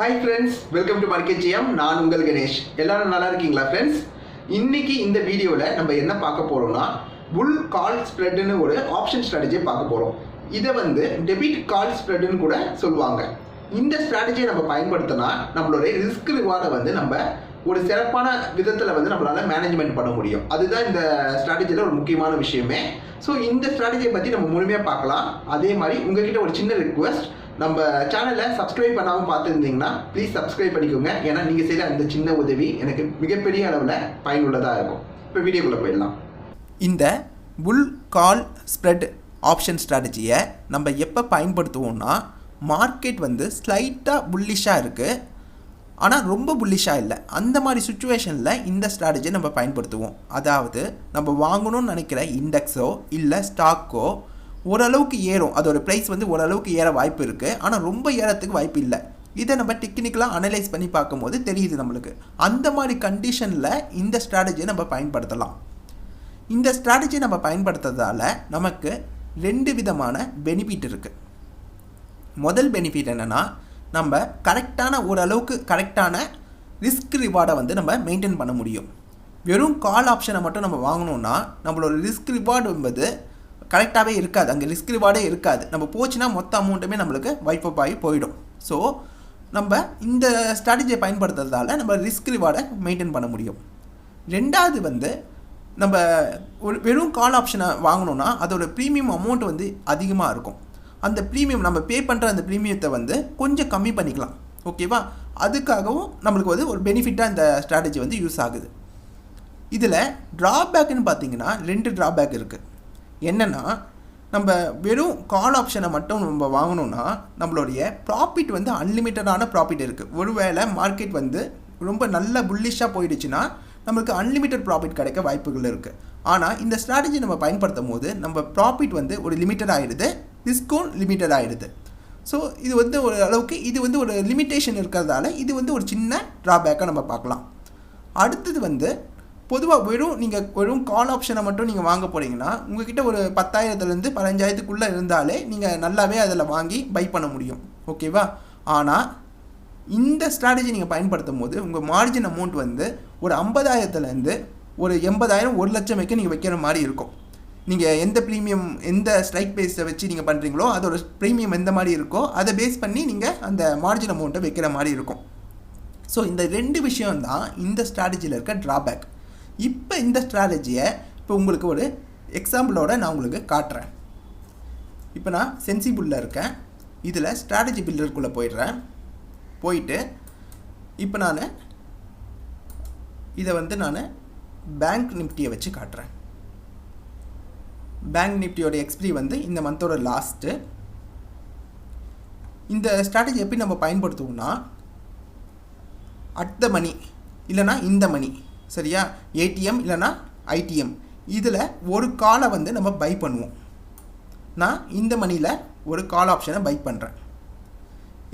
Hi friends, welcome to market GM. நான் உங்கள் கணேஷ். எல்லாரும் நல்லா இருக்கீங்களா ஃப்ரெண்ட்ஸ்? இன்னைக்கு இந்த வீடியோவில் நம்ம என்ன பார்க்க போகிறோம்னா, புல் கால் ஸ்ப்ரெட்னு ஒரு ஆப்ஷன் ஸ்ட்ராட்டஜியை பார்க்க போகிறோம். இதை டெபிட் கால் ஸ்ப்ரெட்னு கூட சொல்லுவாங்க. இந்த ஸ்ட்ராட்டஜியை நம்ம பயன்படுத்தினா நம்மளுடைய ரிஸ்க் ரிவார்டை நம்ம ஒரு சிறப்பான விதத்தில் நம்மளால் மேனேஜ்மெண்ட் பண்ண முடியும். அதுதான் இந்த ஸ்ட்ராட்டஜியில் ஒரு முக்கியமான விஷயமே. ஸோ இந்த ஸ்ட்ராட்டஜியை பற்றி நம்ம முழுமையாக பார்க்கலாம். அதே மாதிரி உங்ககிட்ட ஒரு சின்ன ரிக்வெஸ்ட், நம்ம சேனலை சப்ஸ்கிரைப் பண்ணாமல் பார்த்துருந்தீங்கன்னா ப்ளீஸ் சப்ஸ்கிரைப் பண்ணிக்கோங்க. ஏன்னா நீங்கள் செய்கிற அந்த சின்ன உதவி எனக்கு மிகப்பெரிய அளவில் பயனுள்ளதாக இருக்கும். இப்போ வீடியோக்குள்ளே போயிடலாம். இந்த புல் கால் ஸ்ப்ரெட் ஆப்ஷன் ஸ்ட்ராட்டஜியை நம்ம எப்போ பயன்படுத்துவோம்னா, மார்க்கெட் ஸ்லைட்டாக புல்லிஷாக இருக்குது, ஆனால் ரொம்ப புல்லிஷாக இல்லை. அந்த மாதிரி சுச்சுவேஷனில் இந்த ஸ்ட்ராட்டஜியை நம்ம பயன்படுத்துவோம். அதாவது நம்ம வாங்கணும்னு நினைக்கிற இண்டெக்ஸோ இல்லை ஸ்டாக்கோ ஓரளவுக்கு ஏறும், அதோட ப்ரைஸ் ஓரளவுக்கு ஏற வாய்ப்பு இருக்குது, ஆனால் ரொம்ப ஏறத்துக்கு வாய்ப்பு இல்லை. இதை நம்ம டெக்னிக்கலாக அனலைஸ் பண்ணி பார்க்கும்போது தெரியுது நம்மளுக்கு. அந்த மாதிரி கண்டிஷனில் இந்த ஸ்ட்ராட்டஜியை நம்ம பயன்படுத்தலாம். இந்த ஸ்ட்ராட்டஜியை நம்ம பயன்படுத்துறதால நமக்கு ரெண்டு விதமான பெனிஃபிட் இருக்குது. முதல் பெனிஃபிட் என்னென்னா, நம்ம கரெக்டான ஓரளவுக்கு கரெக்டான ரிஸ்க் ரிவார்டை நம்ம மெயின்டைன் பண்ண முடியும். வெறும் கால் ஆப்ஷனை மட்டும் நம்ம வாங்கினோன்னா நம்மளோட ரிஸ்க் ரிவார்டு கரெக்டாகவே இருக்காது, அங்கே ரிஸ்க் ரிவார்டே இருக்காது. நம்ம போச்சுன்னா மொத்த அமௌண்ட்டுமே நம்மளுக்கு வைப்பப் ஆகி போயிடும். ஸோ நம்ம இந்த ஸ்ட்ராட்டஜியை பயன்படுத்துறதால நம்ம ரிஸ்க் ரிவார்டை மெயின்டைன் பண்ண முடியும். ரெண்டாவது நம்ம ஒரு வெறும் கால் ஆப்ஷனை வாங்கினோன்னா அதோட ப்ரீமியம் அமௌண்ட் அதிகமாக இருக்கும். அந்த ப்ரீமியம் நம்ம பே பண்ணுற அந்த ப்ரீமியத்தை கொஞ்சம் கம்மி பண்ணிக்கலாம். ஓகேவா? அதுக்காகவும் நம்மளுக்கு ஒரு பெனிஃபிட்டாக இந்த ஸ்ட்ராட்டஜி யூஸ் ஆகுது. இதில் ட்ராபேக்குன்னு பார்த்தீங்கன்னா ரெண்டு ட்ராபேக் இருக்குது. என்னென்னா, நம்ம வெறும் கால் ஆப்ஷனை மட்டும் நம்ம வாங்கினோன்னா நம்மளுடைய ப்ராஃபிட் அன்லிமிட்டடான ப்ராஃபிட் இருக்குது. ஒருவேளை மார்க்கெட் ரொம்ப நல்ல புல்லிஷாக போயிடுச்சுன்னா நம்மளுக்கு அன்லிமிட்டட் ப்ராஃபிட் கிடைக்க வாய்ப்புகள் இருக்குது. ஆனால் இந்த ஸ்ட்ராட்டஜி நம்ம பயன்படுத்தும் போது நம்ம ப்ராஃபிட் ஒரு லிமிட்டட் ஆகிடுது, ரிஸ்க்கும் லிமிட்டட் ஆகிடுது. ஸோ இது ஒரு அளவுக்கு இது ஒரு லிமிட்டேஷன் இருக்கிறதால இது ஒரு சின்ன ட்ராபேக்காக நம்ம பார்க்கலாம். அடுத்தது பொதுவாக வெறும் கால் ஆப்ஷனை மட்டும் நீங்கள் வாங்க போகிறீங்கன்னா உங்கள்கிட்ட ஒரு 10,000லேருந்து 15,000க்குள்ளே இருந்தாலே நீங்கள் நல்லாவே அதில் வாங்கி பை பண்ண முடியும். ஓகேவா? ஆனால் இந்த ஸ்ட்ராட்டஜி நீங்கள் பயன்படுத்தும் போது உங்கள் மார்ஜின் அமௌண்ட் ஒரு 50,000லேருந்து ஒரு 80,000 1 லட்சம் வரைக்கும் நீங்கள் வைக்கிற மாதிரி இருக்கும். நீங்கள் எந்த ப்ரீமியம் எந்த ஸ்ட்ரைக் பேஸை வச்சு நீங்கள் பண்ணுறீங்களோ அதோட ப்ரீமியம் எந்த மாதிரி இருக்கோ அதை பேஸ் பண்ணி நீங்கள் அந்த மார்ஜின் அமௌண்ட்டை வைக்கிற மாதிரி இருக்கும். ஸோ இந்த ரெண்டு விஷயம்தான் இந்த ஸ்ட்ராட்டஜியில் இருக்க ட்ராபேக். இப்போ இந்த ஸ்ட்ராட்டஜியை உங்களுக்கு ஒரு எக்ஸாம்பிளோட நான் உங்களுக்கு காட்டுறேன். இப்போ நான் சென்சிபிளில் இருக்கேன். இதில் ஸ்ட்ராட்டஜி பில்டருக்குள்ளே போயிட்டு இப்போ நான் இதை நான் பேங்க் நிஃப்டியை வச்சு காட்டுறேன். பேங்க் நிஃப்டியோட எக்ஸ்பிரி இந்த மந்தோட லாஸ்ட்டு. இந்த ஸ்ட்ராட்டஜி எப்படி நம்ம பயன்படுத்துவோம்னா, அட் த மணி இல்லைனா இந்த மணி, சரியா, ஏடிஎம் இல்லைனா ஐடிஎம், இதில் ஒரு காலை நம்ம பை பண்ணுவோம். நான் இந்த மணியில் ஒரு கால் ஆப்ஷனை பை பண்ணுறேன்.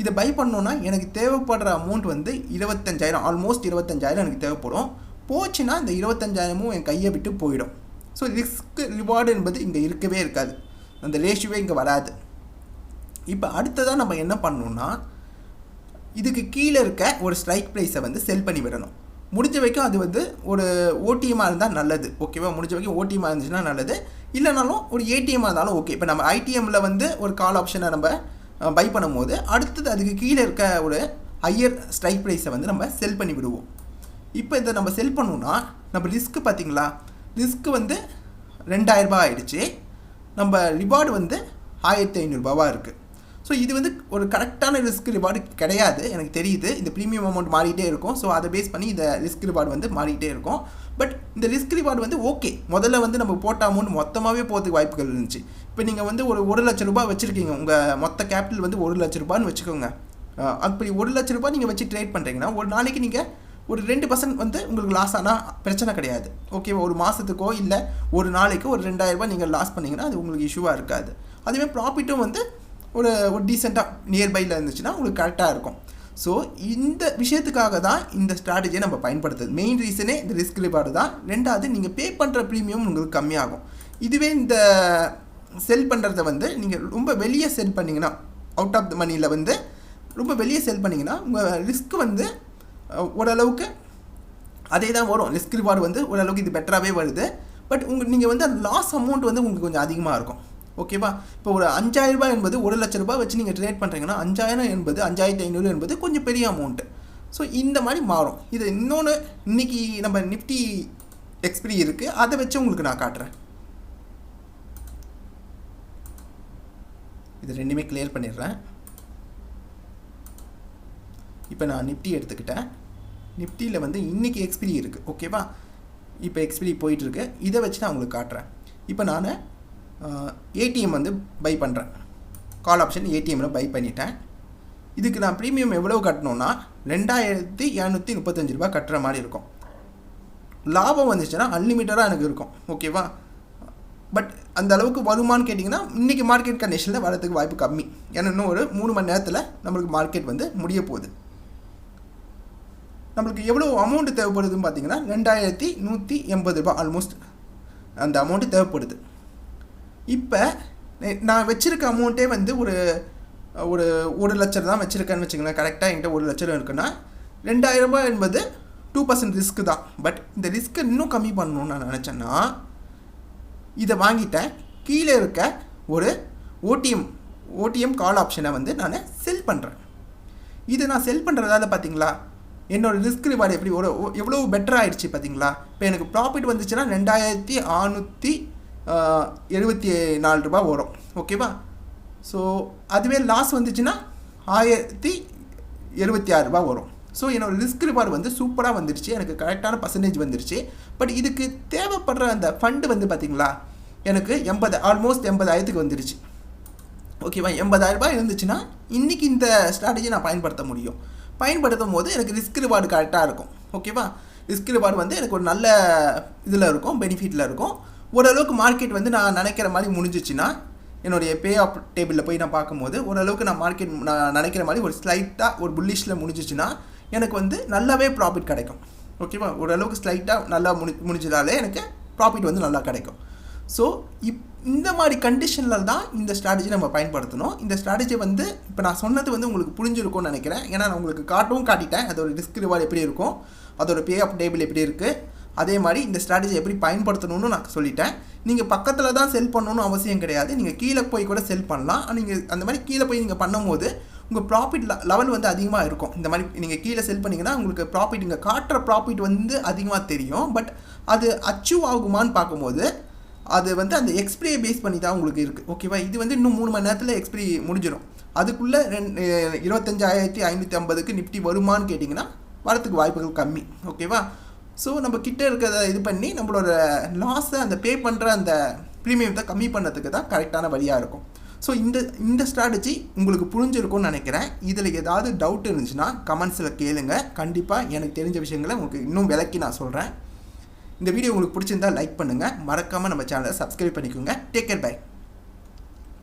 இதை பை பண்ணோன்னா எனக்கு தேவைப்படுற அமௌண்ட் 25,000, ஆல்மோஸ்ட் 25,000 எனக்கு தேவைப்படும். போச்சுன்னா இந்த 25,000 என் கையை விட்டு போயிடும். ஸோ ரிஸ்க் ரிவார்டு என்பது இங்கே இருக்கவே இருக்காது, அந்த ரேஷியோவே இங்கே வராது. இப்போ அடுத்ததாக நம்ம என்ன பண்ணணும்னா, இதுக்கு கீழே இருக்க ஒரு ஸ்ட்ரைக் ப்ரைஸை செல் பண்ணி விடணும். முடிஞ்ச வரைக்கும் அது ஒரு ஓடிஎம்மாக இருந்தால் நல்லது. ஓகேவா? முடிஞ்ச வரைக்கும் ஓடிஎம்மாக இருந்துச்சுன்னா நல்லது, இல்லைனாலும் ஒரு ஏடிஎம்மாக இருந்தாலும் ஓகே. இப்போ நம்ம ஐடிஎம்மில் ஒரு கால் ஆப்ஷனை நம்ம பை பண்ணும்போது அடுத்தது அதுக்கு கீழே இருக்க ஒரு ஹையர் ஸ்ட்ரைக் ப்ரைஸை நம்ம செல் பண்ணி விடுவோம். இப்போ இதை நம்ம செல் பண்ணோன்னா நம்ம ரிஸ்க்கு பார்த்திங்களா, ரிஸ்க்கு 2,000 ஆகிடுச்சு, நம்ம ரிவார்டு 1,500 இருக்குது. ஸோ இது ஒரு கரெக்டான ரிஸ்க் ரிவார்டு கிடையாது, எனக்கு தெரியுது. இந்த ப்ரீமியம் அமௌண்ட் மாறிட்டே இருக்கும். ஸோ அதை பேஸ் பண்ணி இந்த ரிஸ்க் ரிவார்டு மாறிட்டே இருக்கும். பட் இந்த ரிஸ்க் ரிவார்டு ஓகே. முதல்ல நம்ம போட்ட அமௌண்ட் மொத்தமாகவே போகிறதுக்கு வாய்ப்புகள் இருந்துச்சு. இப்போ நீங்கள் ஒரு 1 லட்ச ரூபாய் வச்சுருக்கீங்க, உங்கள் மொத்த கேபிட்டல் 1 லட்ச ரூபான்னு வச்சுக்கோங்க. அப்படி 1 லட்ச ரூபாய் நீங்கள் வச்சு ட்ரேட் பண்ணுறீங்கன்னா ஒரு நாளைக்கு நீங்கள் ஒரு 2% உங்களுக்கு லாஸ் ஆனால் பிரச்சனை கிடையாது. ஓகேவா? ஒரு மாதத்துக்கோ இல்லை ஒரு நாளைக்கு ஒரு 2,000 நீங்கள் லாஸ் பண்ணிங்கன்னா அது உங்களுக்கு இஷ்யூவாக இருக்காது. அதுவே ப்ராஃபிட்டும் ஒரு டீசெண்டாக நியர்பையில் இருந்துச்சுன்னா உங்களுக்கு கரெக்டாக இருக்கும். ஸோ இந்த விஷயத்துக்காக தான் இந்த ஸ்ட்ராட்டஜியை நம்ம பயன்படுத்துது. மெயின் ரீசனே இந்த ரிஸ்க் ரிவார்டு தான். ரெண்டாவது, நீங்கள் பே பண்ணுற ப்ரீமியம் உங்களுக்கு கம்மியாகும். இதுவே இந்த செல் பண்ணுறத நீங்கள் ரொம்ப வெளியே செல் பண்ணிங்கன்னா, அவுட் ஆஃப் த மணியில் ரொம்ப வெளியே செல் பண்ணிங்கன்னா உங்கள் ரிஸ்க் வந்து ஓரளவுக்கு அதே தான் வரும். ரிஸ்க் ரிவார்டு வந்து ஓரளவுக்கு இது பெட்டராகவே வருது. பட் நீங்கள் வந்து அந்த லாஸ் அமௌண்ட் வந்து உங்களுக்கு கொஞ்சம் அதிகமாக இருக்கும். ஓகேவா? இப்போ ஒரு 5000 ரூபாய் என்பது 1 லட்ச ரூபாய் வச்சு நீங்கள் ட்ரேட் பண்ணுறீங்கன்னா 5000 என்பது 5500 என்பது கொஞ்சம் பெரிய அமௌண்ட்டு. ஸோ இந்த மாதிரி மாறும். இது இன்னொன்று இன்றைக்கி நம்ம நிஃப்டி எக்ஸ்பிரி இருக்குது, அதை வச்சு உங்களுக்கு நான் காட்டுறேன். இது ரெண்டுமே கிளியர் பண்ணிடுறேன். இப்போ நான் நிஃப்டி எடுத்துக்கிட்டேன். நிஃப்டியில் வந்து இன்றைக்கி எக்ஸ்பிரி இருக்குது. ஓகேவா? இப்போ எக்ஸ்பிரி போயிட்டுருக்கு. இதை வச்சு நான் உங்களுக்கு காட்டுறேன். இப்போ நான் ஏடிஎம் வந்து பை பண்ணுறேன். கால் ஆப்ஷன் ஏடிஎம்மில் பை பண்ணிட்டேன். இதுக்கு நான் ப்ரீமியம் எவ்வளோ கட்டணும்னா 2735 ரூபா கட்டுற மாதிரி இருக்கும். லாபம் வந்துச்சுன்னா அன்லிமிட்டடாக எனக்கு இருக்கும். ஓகேவா? பட் அந்த அளவுக்கு வருமானு கேட்டிங்கன்னா இன்றைக்கி மார்க்கெட் கண்டிஷனில் வரதுக்கு வாய்ப்பு கம்மி. ஏன்னா இன்னும் ஒரு 3 மணி நேரத்தில் நம்மளுக்கு மார்க்கெட் வந்து முடிய போகுது. நம்மளுக்கு எவ்வளோ அமௌண்ட்டு தேவைப்படுதுன்னு பார்த்தீங்கன்னா 2180 ரூபா ஆல்மோஸ்ட் அந்த அமௌண்ட்டு தேவைப்படுது. இப்போ நான் வச்சுருக்க அமௌண்ட்டே வந்து ஒரு 1 லட்சம் தான் வச்சுருக்கேன்னு வச்சுங்களேன். கரெக்டாக என்கிட்ட 1 லட்சம் இருக்குன்னா 2000 ரூபாய் என்பது 2% ரிஸ்க்கு தான். பட் இந்த ரிஸ்க்கை இன்னும் கம்மி பண்ணணும்னு நான் நினச்சேன்னா இதை வாங்கிட்டேன். கீழே இருக்க ஒரு ஓடிஎம் கால் ஆப்ஷனை வந்து நான் செல் பண்ணுறேன். இதை நான் செல் பண்ணுறதால பார்த்தீங்களா என்னோடய ரிஸ்க் ரிவார்டு எப்படி எவ்வளோ பெட்டர் ஆகிடுச்சு பார்த்தீங்களா? இப்போ எனக்கு ப்ராஃபிட் வந்துச்சுன்னா 2674 ரூபா வரும். ஓகேவா? ஸோ அதுவே லாஸ் வந்துச்சுன்னா 1076 ரூபா வரும். ஸோ என்னோடய ரிஸ்க் ரிவார்டு வந்து சூப்பராக வந்துருச்சு. எனக்கு கரெக்டான பர்சன்டேஜ் வந்துருச்சு. பட் இதுக்கு தேவைப்படுற அந்த ஃபண்டு வந்து பார்த்திங்களா எனக்கு ஆல்மோஸ்ட் 80,000 வந்துருச்சு. ஓகேவா? 80,000 ரூபாய் இருந்துச்சுன்னா இன்றைக்கி இந்த ஸ்ட்ராட்டஜி நான் பயன்படுத்த முடியும். பயன்படுத்தும் போது எனக்கு ரிஸ்க் ரிவார்டு கரெக்டாக இருக்கும். ஓகேவா? ரிஸ்க் ரிவார்டு வந்து எனக்கு ஒரு நல்ல இதில் இருக்கும், பெனிஃபிட்டில் இருக்கும். ஓரளவுக்கு மார்க்கெட் வந்து நான் நினைக்கிற மாதிரி முடிஞ்சிச்சுன்னா என்னுடைய பே ஆஃப் டேபிளில் போய் நான் பார்க்கும்போது ஓரளவுக்கு நான் நினைக்கிற மாதிரி ஒரு ஸ்லைட்டாக ஒரு புல்லிஷில் முடிஞ்சிச்சுன்னா எனக்கு வந்து நல்லாவே ப்ராஃபிட் கிடைக்கும். ஓகேவா? ஓரளவுக்கு ஸ்லைட்டாக நல்லா முடிஞ்சதாலே எனக்கு ப்ராஃபிட் வந்து நல்லா கிடைக்கும். ஸோ இந்த மாதிரி கண்டிஷனில் தான் இந்த ஸ்ட்ராட்டஜி நம்ம பயன்படுத்தணும். இந்த ஸ்ட்ராட்டஜி வந்து இப்போ நான் சொன்னது வந்து உங்களுக்கு புரிஞ்சிருக்கும்னு நினைக்கிறேன். ஏன்னா நான் உங்களுக்கு காட்டிட்டேன் அதோட ரிஸ்க் ரிவார்டு எப்படி இருக்கும், அதோட பே ஆஃப் டேபிள் எப்படி இருக்குது, அதே மாதிரி இந்த ஸ்ட்ராட்டஜி எப்படி பயன்படுத்தணும்னு நான் சொல்லிட்டேன். நீங்கள் பக்கத்தில் தான் செல் பண்ணணும்னு அவசியம் கிடையாது. நீங்கள் கீழே போய் கூட செல் பண்ணலாம். நீங்கள் அந்த மாதிரி கீழே போய் நீங்கள் பண்ணும்போது உங்கள் ப்ராஃபிட் லெவல் வந்து அதிகமாக இருக்கும். இந்த மாதிரி நீங்கள் கீழே செல் பண்ணிங்கன்னா உங்களுக்கு ப்ராஃபிட் இங்கே காட்டுற ப்ராஃபிட் வந்து அதிகமாக தெரியும். பட் அது அச்சீவ் ஆகுமான்னு பார்க்கும்போது அது வந்து அந்த எக்ஸ்பிரியை பேஸ் பண்ணி தான் உங்களுக்கு இருக்குது. ஓகேவா? இது வந்து இன்னும் 3 மணி நேரத்தில் எக்ஸ்பிரி முடிஞ்சிடும். அதுக்குள்ளே 25,550க்கு நிஃப்டி வருமானு கேட்டிங்கன்னா வரத்துக்கு வாய்ப்புகள் கம்மி. ஓகேவா? ஸோ நம்ம கிட்டே இருக்கிறத இது பண்ணி நம்மளோட லாஸை அந்த பே பண்ணுற அந்த ப்ரீமியத்தை கம்மி பண்ணுறதுக்கு தான் கரெக்டான வழியாக இருக்கும். ஸோ இந்த ஸ்ட்ராட்டஜி உங்களுக்கு புரிஞ்சிருக்கும்னு நினைக்கிறேன். இதில் ஏதாவது டவுட் இருந்துச்சுன்னா கமெண்ட்ஸில் கேளுங்க. கண்டிப்பாக எனக்கு தெரிஞ்ச விஷயங்களை உங்களுக்கு இன்னும் விளக்கி நான் சொல்கிறேன். இந்த வீடியோ உங்களுக்கு பிடிச்சிருந்தால் லைக் பண்ணுங்கள். மறக்காமல் நம்ம சேனலை சப்ஸ்கிரைப் பண்ணிக்கோங்க. Take care, by.